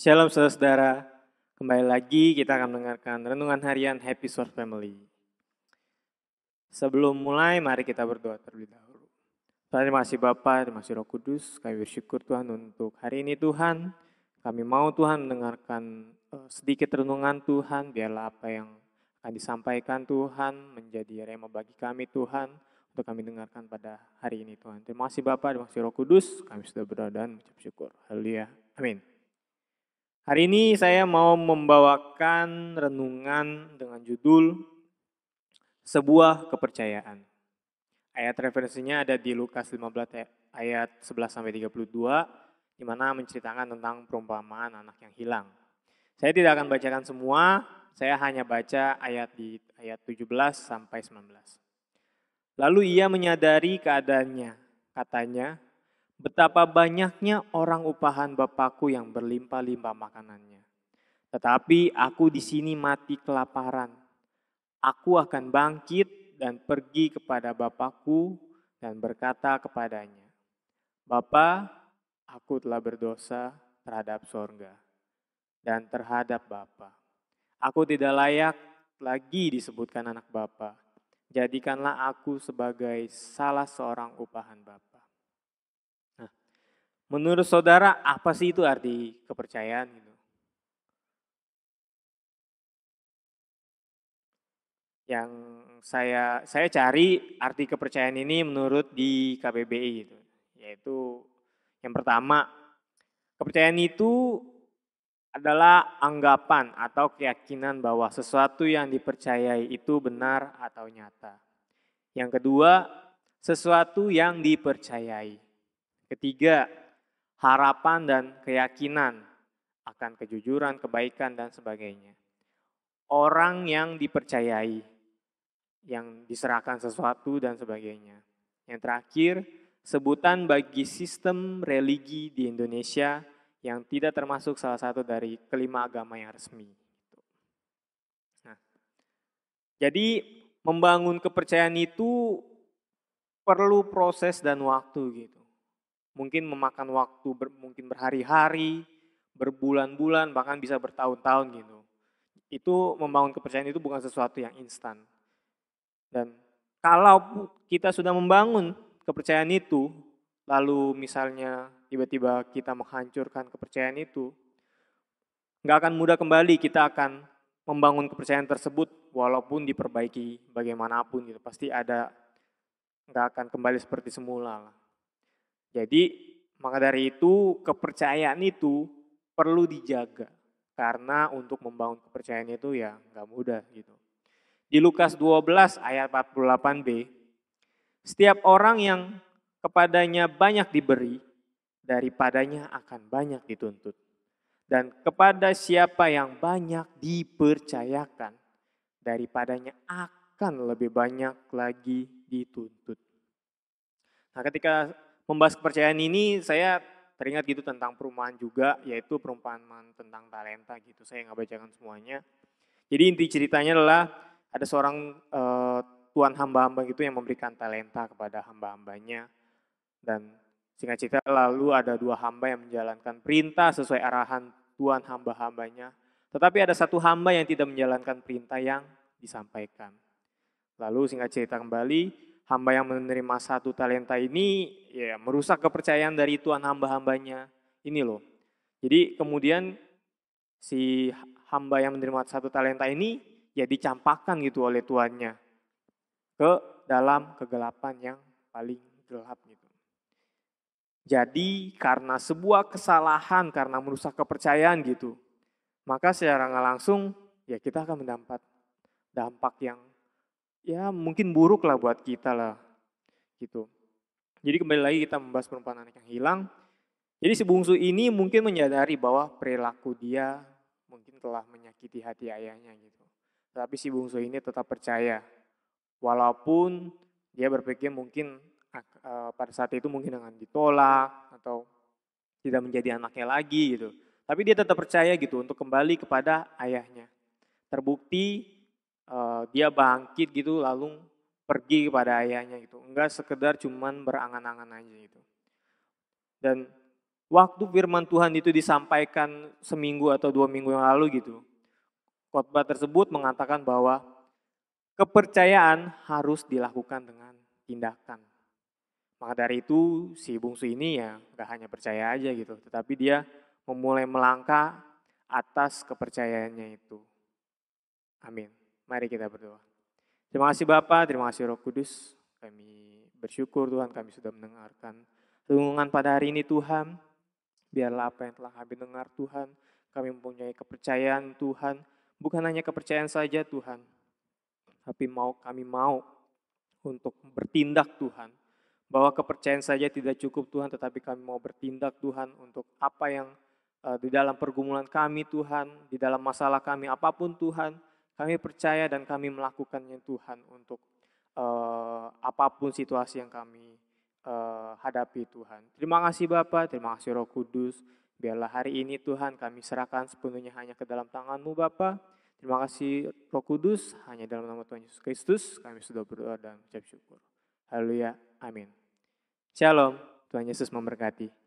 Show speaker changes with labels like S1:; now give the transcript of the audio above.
S1: Shalom saudara-saudara, kembali lagi kita akan mendengarkan Renungan Harian Happy Source Family. Sebelum mulai, mari kita berdoa terlebih dahulu. Terima kasih Bapa, terima kasih Roh Kudus, kami bersyukur Tuhan untuk hari ini Tuhan. Kami mau Tuhan mendengarkan sedikit renungan Tuhan, biarlah apa yang akan disampaikan Tuhan menjadi rema bagi kami Tuhan, untuk kami dengarkan pada hari ini Tuhan. Terima kasih Bapa, terima kasih Roh Kudus, kami sudah berdoa dan mengucap syukur. Haleluya, amin. Hari ini saya mau membawakan renungan dengan judul Sebuah Kepercayaan. Ayat referensinya ada di Lukas 15 ayat 11-32, di mana menceritakan tentang perumpamaan anak yang hilang. Saya tidak akan bacakan semua, saya hanya baca ayat di ayat 17-19. Lalu ia menyadari keadaannya, katanya, betapa banyaknya orang upahan Bapakku yang berlimpah-limpah makanannya. Tetapi aku di sini mati kelaparan. Aku akan bangkit dan pergi kepada Bapakku dan berkata kepadanya, Bapa, aku telah berdosa terhadap sorga dan terhadap Bapa. Aku tidak layak lagi disebutkan anak Bapa. Jadikanlah aku sebagai salah seorang upahan Bapa. Menurut saudara, apa sih itu arti kepercayaan gitu? Yang saya cari arti kepercayaan ini menurut di KBBI gitu. Yaitu yang pertama, kepercayaan itu adalah anggapan atau keyakinan bahwa sesuatu yang dipercayai itu benar atau nyata. Yang kedua, sesuatu yang dipercayai. Ketiga, harapan dan keyakinan akan kejujuran, kebaikan, dan sebagainya. Orang yang dipercayai, yang diserahkan sesuatu, dan sebagainya. Yang terakhir, sebutan bagi sistem religi di Indonesia yang tidak termasuk salah satu dari kelima agama yang resmi. Nah, jadi membangun kepercayaan itu perlu proses dan waktu gitu. Mungkin memakan waktu mungkin berhari-hari, berbulan-bulan, bahkan bisa bertahun-tahun gitu. Itu membangun kepercayaan itu bukan sesuatu yang instan. Dan kalau kita sudah membangun kepercayaan itu, lalu misalnya tiba-tiba kita menghancurkan kepercayaan itu, nggak akan mudah kembali kita akan membangun kepercayaan tersebut walaupun diperbaiki bagaimanapun gitu. Pasti ada, nggak akan kembali seperti semula lah. Jadi maka dari itu kepercayaan itu perlu dijaga. Karena untuk membangun kepercayaan itu ya nggak mudah gitu. Di Lukas 12 ayat 48b, setiap orang yang kepadanya banyak diberi, daripadanya akan banyak dituntut. Dan kepada siapa yang banyak dipercayakan, daripadanya akan lebih banyak lagi dituntut. Nah, ketika membahas kepercayaan ini, saya teringat gitu tentang perumpamaan juga, yaitu perumpamaan tentang talenta gitu. Saya nggak bacakan semuanya. Jadi inti ceritanya adalah ada seorang tuan hamba-hamba gitu yang memberikan talenta kepada hamba-hambanya. Dan singkat cerita lalu ada dua hamba yang menjalankan perintah sesuai arahan tuan hamba-hambanya. Tetapi ada satu hamba yang tidak menjalankan perintah yang disampaikan. Lalu singkat cerita kembali, hamba yang menerima satu talenta ini ya merusak kepercayaan dari tuan hamba-hambanya. Ini loh. Jadi kemudian si hamba yang menerima satu talenta ini ya dicampakkan gitu oleh tuannya ke dalam kegelapan yang paling gelap gitu. Jadi karena sebuah kesalahan, karena merusak kepercayaan gitu, maka secara nggak langsung ya kita akan mendapat dampak yang ya mungkin buruk lah buat kita lah gitu. Jadi kembali lagi kita membahas perumpamaan anak yang hilang. Jadi si bungsu ini mungkin menyadari bahwa perilaku dia mungkin telah menyakiti hati ayahnya gitu. Tapi si bungsu ini tetap percaya. Walaupun dia berpikir mungkin pada saat itu mungkin akan ditolak atau tidak menjadi anaknya lagi gitu. Tapi dia tetap percaya gitu untuk kembali kepada ayahnya. Terbukti dia bangkit gitu lalu pergi kepada ayahnya gitu. Enggak sekedar cuman berangan-angan aja gitu. Dan waktu firman Tuhan itu disampaikan seminggu atau 2 minggu yang lalu gitu, khotbah tersebut mengatakan bahwa kepercayaan harus dilakukan dengan tindakan. Maka dari itu si bungsu ini ya gak hanya percaya aja gitu, tetapi dia memulai melangkah atas kepercayaannya itu. Amin. Mari kita berdoa. Terima kasih Bapa, terima kasih Roh Kudus. Kami bersyukur Tuhan kami sudah mendengarkan renungan pada hari ini Tuhan. Biarlah apa yang telah kami dengar Tuhan, kami mempunyai kepercayaan Tuhan. Bukan hanya kepercayaan saja Tuhan, tapi kami mau untuk bertindak Tuhan. Bahwa kepercayaan saja tidak cukup Tuhan, tetapi kami mau bertindak Tuhan untuk apa yang di dalam pergumulan kami Tuhan, di dalam masalah kami apapun Tuhan, kami percaya dan kami melakukannya Tuhan untuk apapun situasi yang kami hadapi Tuhan. Terima kasih Bapa, terima kasih Roh Kudus. Biarlah hari ini Tuhan kami serahkan sepenuhnya hanya ke dalam tangan-Mu Bapa. Terima kasih Roh Kudus, hanya dalam nama Tuhan Yesus Kristus kami sudah berdoa dan mengucap syukur. Haleluya, amin. Shalom, Tuhan Yesus memberkati.